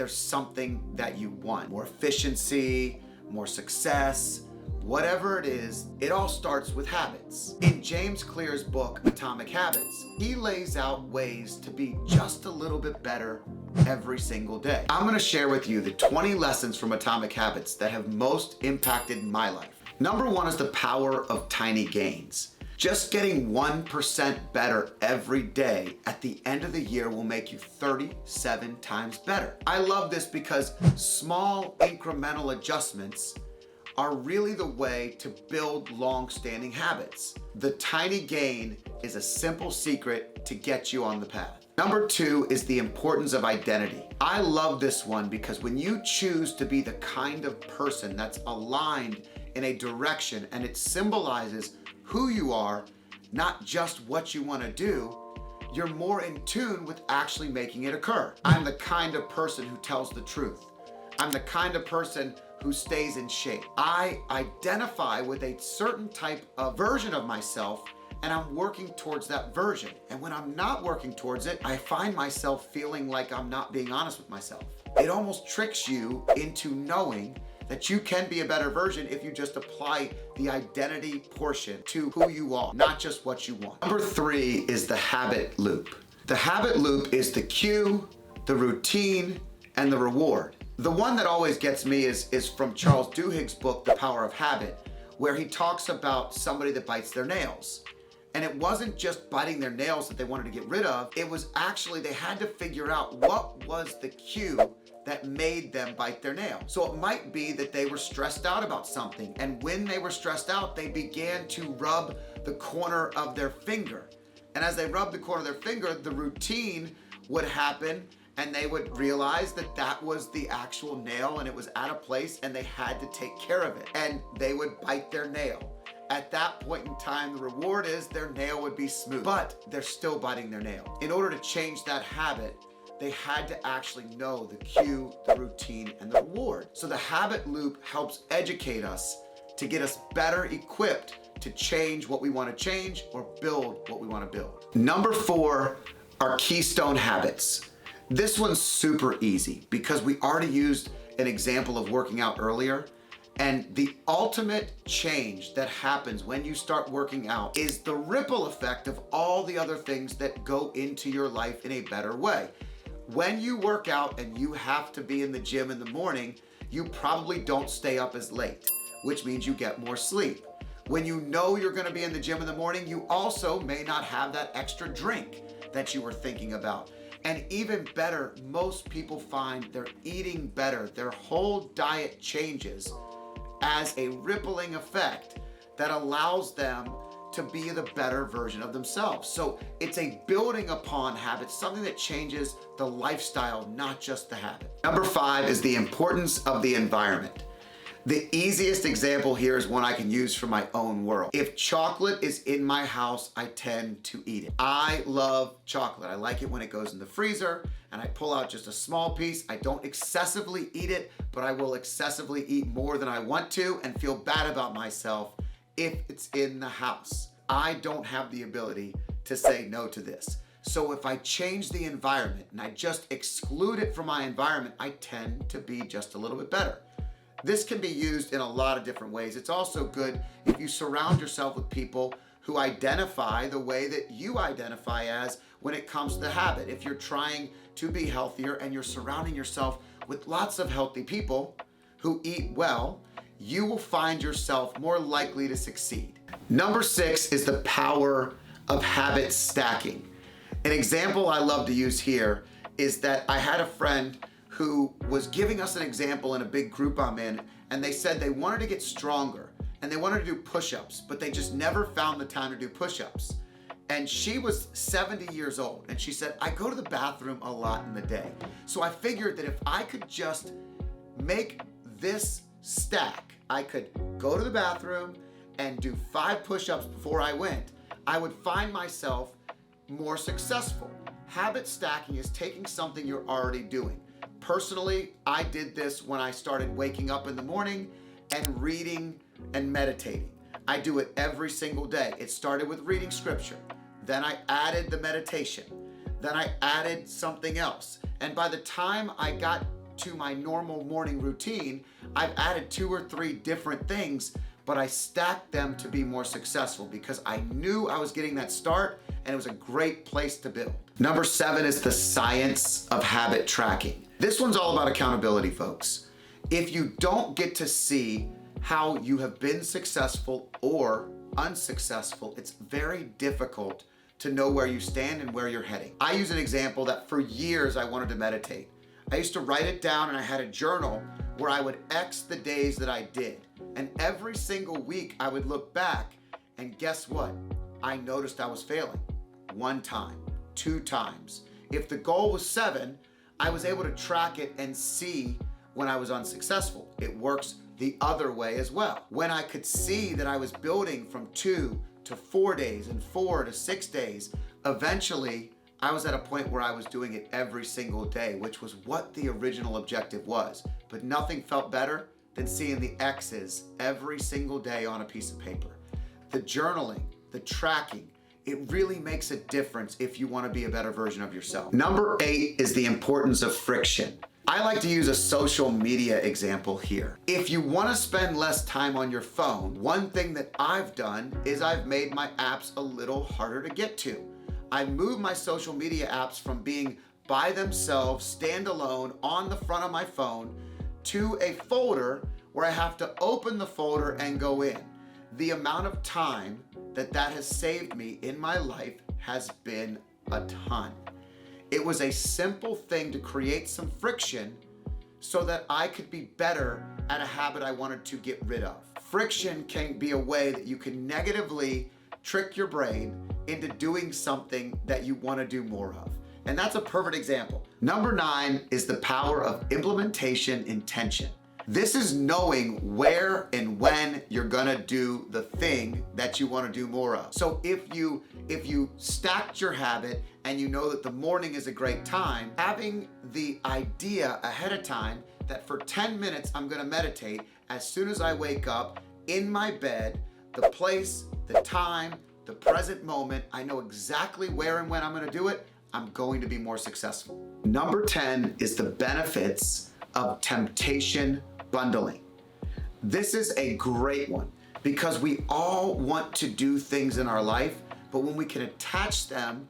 there's something that you want. More efficiency, more success, whatever it is, it all starts with habits. In James Clear's book, Atomic Habits, he lays out ways to be just a little bit better every single day. I'm gonna share with you the 20 lessons from Atomic Habits that have most impacted my life. Number one is the power of tiny gains. Just getting 1% better every day at the end of the year will make you 37 times better. I love this because small incremental adjustments are really the way to build long-standing habits. The tiny gain is a simple secret to get you on the path. Number two is the importance of identity. I love this one because when you choose to be the kind of person that's aligned in a direction and it symbolizes who you are, not just what you want to do, you're more in tune with actually making it occur. I'm the kind of person who tells the truth. I'm the kind of person who stays in shape. I identify with a certain type of version of myself and I'm working towards that version. And when I'm not working towards it, I find myself feeling like I'm not being honest with myself. It almost tricks you into knowing that you can be a better version if you just apply the identity portion to who you are, not just what you want. Number three is the habit loop. The habit loop is the cue, the routine, and the reward. The one that always gets me is from Charles Duhigg's book, The Power of Habit, where he talks about somebody that bites their nails. And it wasn't just biting their nails that they wanted to get rid of, it was actually they had to figure out what was the cue that made them bite their nail. So it might be that they were stressed out about something, and when they were stressed out, they began to rub the corner of their finger. And as they rubbed the corner of their finger, the routine would happen, and they would realize that that was the actual nail and it was out of place and they had to take care of it. And they would bite their nail. At that point in time, the reward is their nail would be smooth, but they're still biting their nail. In order to change that habit, they had to actually know the cue, the routine, and the reward. So the habit loop helps educate us to get us better equipped to change what we want to change or build what we want to build. Number four are Keystone Habits. This one's super easy because we already used an example of working out earlier. And the ultimate change that happens when you start working out is the ripple effect of all the other things that go into your life in a better way. When you work out and you have to be in the gym in the morning, you probably don't stay up as late, which means you get more sleep. When you know you're gonna be in the gym in the morning, you also may not have that extra drink that you were thinking about. And even better, most people find they're eating better. Their whole diet changes as a rippling effect that allows them to be the better version of themselves. So it's a building upon habit, something that changes the lifestyle, not just the habit. Number five is the importance of the environment. The easiest example here is one I can use from my own world. If chocolate is in my house, I tend to eat it. I love chocolate. I like it when it goes in the freezer and I pull out just a small piece. I don't excessively eat it, but I will excessively eat more than I want to and feel bad about myself if it's in the house. I don't have the ability to say no to this. So if I change the environment and I just exclude it from my environment, I tend to be just a little bit better. This can be used in a lot of different ways. It's also good if you surround yourself with people who identify the way that you identify as when it comes to the habit. If you're trying to be healthier and you're surrounding yourself with lots of healthy people who eat well, you will find yourself more likely to succeed. Number six is the power of habit stacking. An example I love to use here is that I had a friend who was giving us an example in a big group I'm in, and they said they wanted to get stronger and they wanted to do push-ups, but they just never found the time to do push-ups. And she was 70 years old, and she said, I go to the bathroom a lot in the day. So I figured that if I could just make this stack, I could go to the bathroom and do 5 push-ups before I went, I would find myself more successful. Habit stacking is taking something you're already doing. Personally, I did this when I started waking up in the morning and reading and meditating. I do it every single day. It started with reading scripture. Then I added the meditation. Then I added something else. And by the time I got to my normal morning routine, I've added 2 or 3 different things, but I stacked them to be more successful because I knew I was getting that start and it was a great place to build. Number 7 is the science of habit tracking. This one's all about accountability, folks. If you don't get to see how you have been successful or unsuccessful, it's very difficult to know where you stand and where you're heading. I use an example that for years I wanted to meditate. I used to write it down and I had a journal where I would X the days that I did. And every single week I would look back and guess what? I noticed I was failing 1 time, 2 times. If the goal was 7, I was able to track it and see when I was unsuccessful. It works the other way as well. When I could see that I was building from 2 to 4 days and 4 to 6 days, eventually I was at a point where I was doing it every single day, which was what the original objective was. But nothing felt better than seeing the X's every single day on a piece of paper. The journaling, the tracking, it really makes a difference if you want to be a better version of yourself. Number 8 is the importance of friction. I like to use a social media example here. If you want to spend less time on your phone, one thing that I've done is I've made my apps a little harder to get to. I moved my social media apps from being by themselves, standalone on the front of my phone, to a folder where I have to open the folder and go in. The amount of time that has saved me in my life has been a ton. It was a simple thing to create some friction so that I could be better at a habit I wanted to get rid of. Friction can be a way that you can negatively trick your brain into doing something that you want to do more of. And that's a perfect example. Number 9 is the power of implementation intention. This is knowing where and when you're gonna do the thing that you wanna do more of. So if you stacked your habit and you know that the morning is a great time, having the idea ahead of time that for 10 minutes I'm gonna meditate as soon as I wake up in my bed, the place, the time, the present moment, I know exactly where and when I'm gonna do it, I'm going to be more successful. Number 10 is the benefits of temptation bundling. This is a great one because we all want to do things in our life, but when we can attach them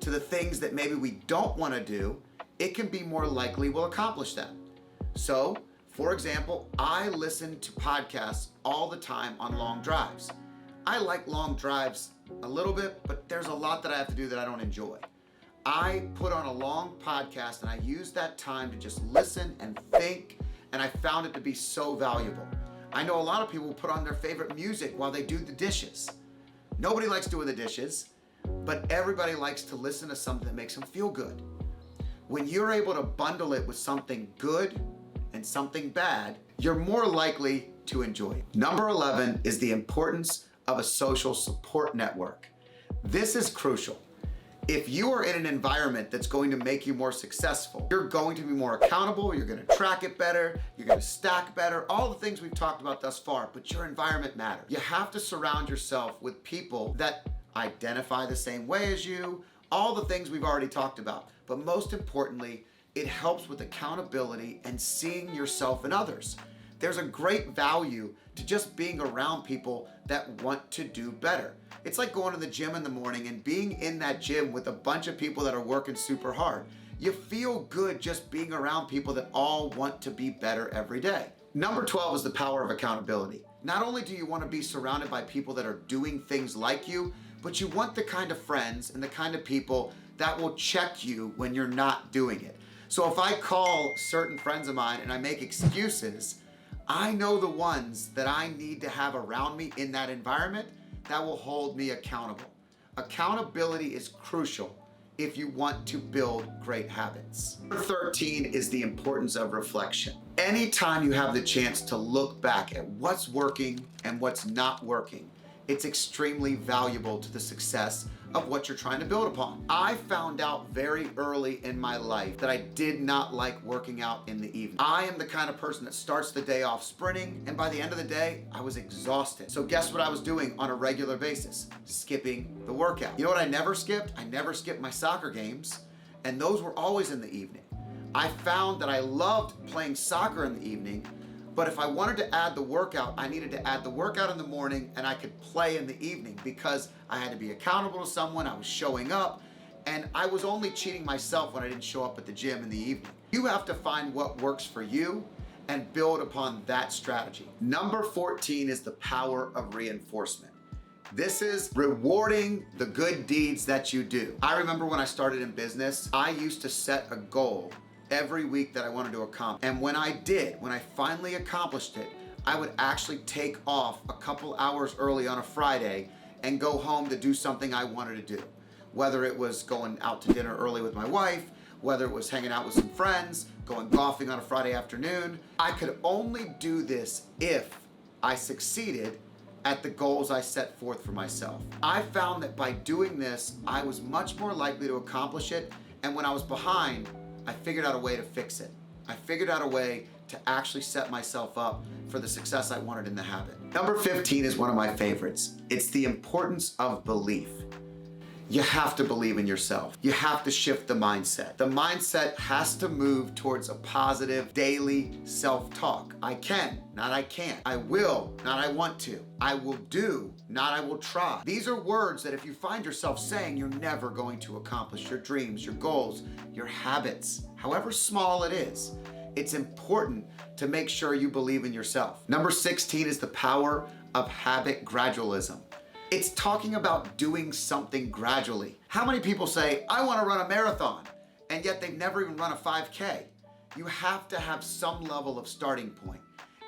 to the things that maybe we don't want to do, it can be more likely we'll accomplish them. So, for example, I listen to podcasts all the time on long drives. I like long drives a little bit, but there's a lot that I have to do that I don't enjoy. I put on a long podcast and I use that time to just listen and think, and I found it to be so valuable. I know a lot of people put on their favorite music while they do the dishes. Nobody likes doing the dishes, but everybody likes to listen to something that makes them feel good. When you're able to bundle it with something good and something bad, you're more likely to enjoy it. Number 11 is the importance of a social support network. This is crucial. If you are in an environment that's going to make you more successful, you're going to be more accountable, you're going to track it better, you're going to stack better, all the things we've talked about thus far, but your environment matters. You have to surround yourself with people that identify the same way as you, all the things we've already talked about. But most importantly, it helps with accountability and seeing yourself in others. There's a great value to just being around people that want to do better. It's like going to the gym in the morning and being in that gym with a bunch of people that are working super hard. You feel good just being around people that all want to be better every day. Number 12 is the power of accountability. Not only do you want to be surrounded by people that are doing things like you, but you want the kind of friends and the kind of people that will check you when you're not doing it. So if I call certain friends of mine and I make excuses, I know the ones that I need to have around me in that environment that will hold me accountable. Accountability is crucial if you want to build great habits. Number 13 is the importance of reflection. Anytime you have the chance to look back at what's working and what's not working, it's extremely valuable to the success of what you're trying to build upon. I found out very early in my life that I did not like working out in the evening. I am the kind of person that starts the day off sprinting, and by the end of the day, I was exhausted. So guess what I was doing on a regular basis? Skipping the workout. You know what I never skipped? I never skipped my soccer games, and those were always in the evening. I found that I loved playing soccer in the evening, but if I wanted to add the workout, I needed to add the workout in the morning and I could play in the evening because I had to be accountable to someone, I was showing up, and I was only cheating myself when I didn't show up at the gym in the evening. You have to find what works for you and build upon that strategy. Number 14 is the power of reinforcement. This is rewarding the good deeds that you do. I remember when I started in business, I used to set a goal every week that I wanted to accomplish. And when I finally accomplished it, I would actually take off a couple hours early on a Friday and go home to do something I wanted to do. Whether it was going out to dinner early with my wife, whether it was hanging out with some friends, going golfing on a Friday afternoon. I could only do this if I succeeded at the goals I set forth for myself. I found that by doing this, I was much more likely to accomplish it, and when I was behind, I figured out a way to fix it. I figured out a way to actually set myself up for the success I wanted in the habit. Number 15 is one of my favorites. It's the importance of belief. You have to believe in yourself. You have to shift the mindset. The mindset has to move towards a positive daily self-talk. I can, not I can't. I will, not I want to. I will do, not I will try. These are words that if you find yourself saying, you're never going to accomplish your dreams, your goals, your habits, however small it is. It's important to make sure you believe in yourself. Number 16 is the power of habit gradualism. It's talking about doing something gradually. How many people say, I want to run a marathon, and yet they've never even run a 5K? You have to have some level of starting point.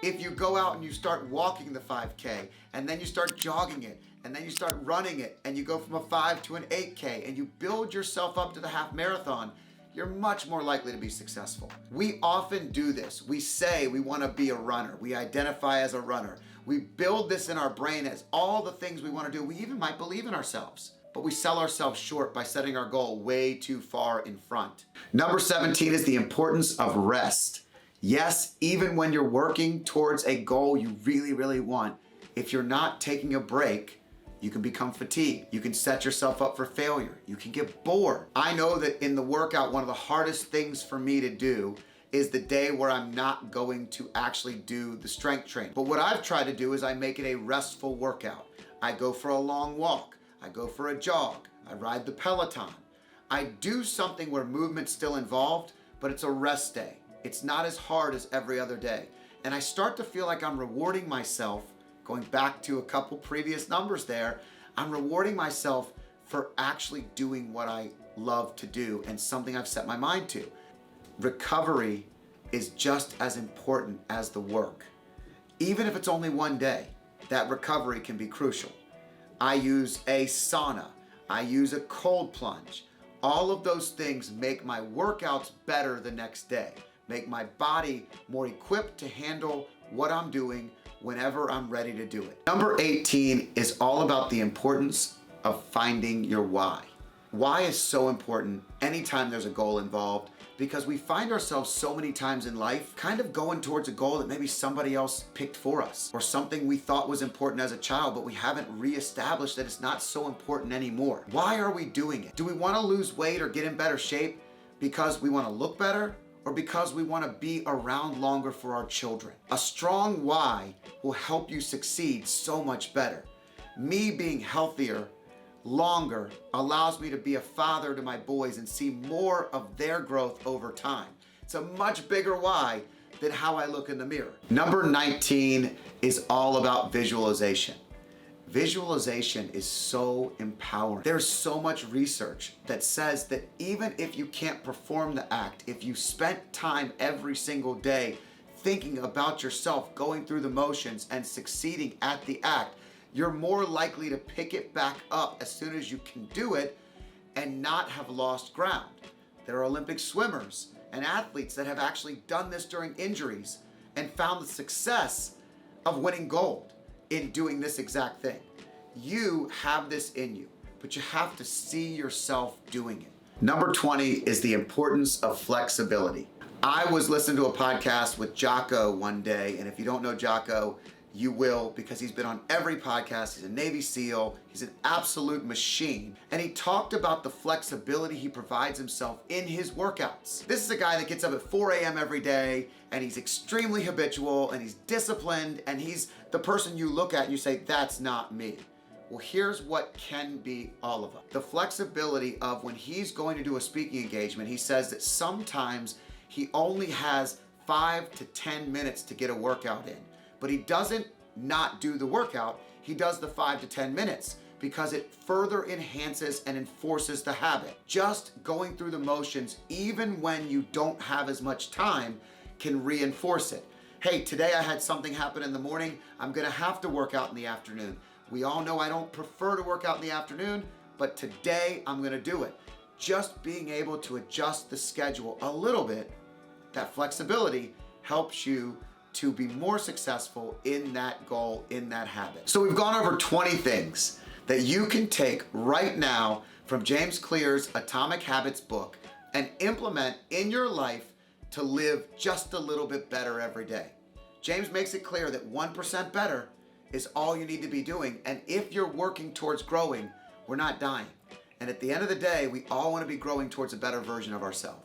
If you go out and you start walking the 5K, and then you start jogging it, and then you start running it, and you go from a 5 to an 8K, and you build yourself up to the half marathon, you're much more likely to be successful. We often do this. We say we want to be a runner. We identify as a runner. We build this in our brain as all the things we want to do. We even might believe in ourselves, but we sell ourselves short by setting our goal way too far in front. Number 17 is the importance of rest. Yes, even when you're working towards a goal you really, really want, if you're not taking a break, you can become fatigued. You can set yourself up for failure. You can get bored. I know that in the workout, one of the hardest things for me to do is the day where I'm not going to actually do the strength training. But what I've tried to do is I make it a restful workout. I go for a long walk. I go for a jog. I ride the Peloton. I do something where movement's still involved, but it's a rest day. It's not as hard as every other day. And I start to feel like I'm rewarding myself, going back to a couple previous numbers there, I'm rewarding myself for actually doing what I love to do and something I've set my mind to. Recovery is just as important as the work. Even if it's only one day, that recovery can be crucial. I use a sauna. I use a cold plunge. All of those things make my workouts better the next day, make my body more equipped to handle what I'm doing whenever I'm ready to do it. Number 18 is all about the importance of finding your why. Why is so important anytime there's a goal involved, because we find ourselves so many times in life kind of going towards a goal that maybe somebody else picked for us, or something we thought was important as a child, but we haven't reestablished that it's not so important anymore. Why are we doing it? Do we want to lose weight or get in better shape because we want to look better, or because we want to be around longer for our children? A strong why will help you succeed so much better. Me being healthier longer allows me to be a father to my boys and see more of their growth over time. It's a much bigger why than how I look in the mirror. Number 19 is all about visualization. Visualization is so empowering. There's so much research that says that even if you can't perform the act, if you spent time every single day thinking about yourself, going through the motions and succeeding at the act, you're more likely to pick it back up as soon as you can do it and not have lost ground. There are Olympic swimmers and athletes that have actually done this during injuries and found the success of winning gold in doing this exact thing. You have this in you, but you have to see yourself doing it. Number 20 is the importance of flexibility. I was listening to a podcast with Jocko one day, and if you don't know Jocko, you will, because he's been on every podcast. He's a Navy SEAL. He's an absolute machine. And he talked about the flexibility he provides himself in his workouts. This is a guy that gets up at 4 a.m. every day, and he's extremely habitual, and he's disciplined, and he's the person you look at and you say, that's not me. Well, here's what can be all of us. The flexibility of when he's going to do a speaking engagement, he says that sometimes he only has 5 to 10 minutes to get a workout in. But he doesn't not do the workout, he does the 5 to 10 minutes because it further enhances and enforces the habit. Just going through the motions, even when you don't have as much time, can reinforce it. Hey, today I had something happen in the morning, I'm gonna have to work out in the afternoon. We all know I don't prefer to work out in the afternoon, but today I'm gonna do it. Just being able to adjust the schedule a little bit, that flexibility helps you to be more successful in that goal, in that habit. So we've gone over 20 things that you can take right now from James Clear's Atomic Habits book and implement in your life to live just a little bit better every day. James makes it clear that 1% better is all you need to be doing. And if you're working towards growing, we're not dying. And at the end of the day, we all want to be growing towards a better version of ourselves.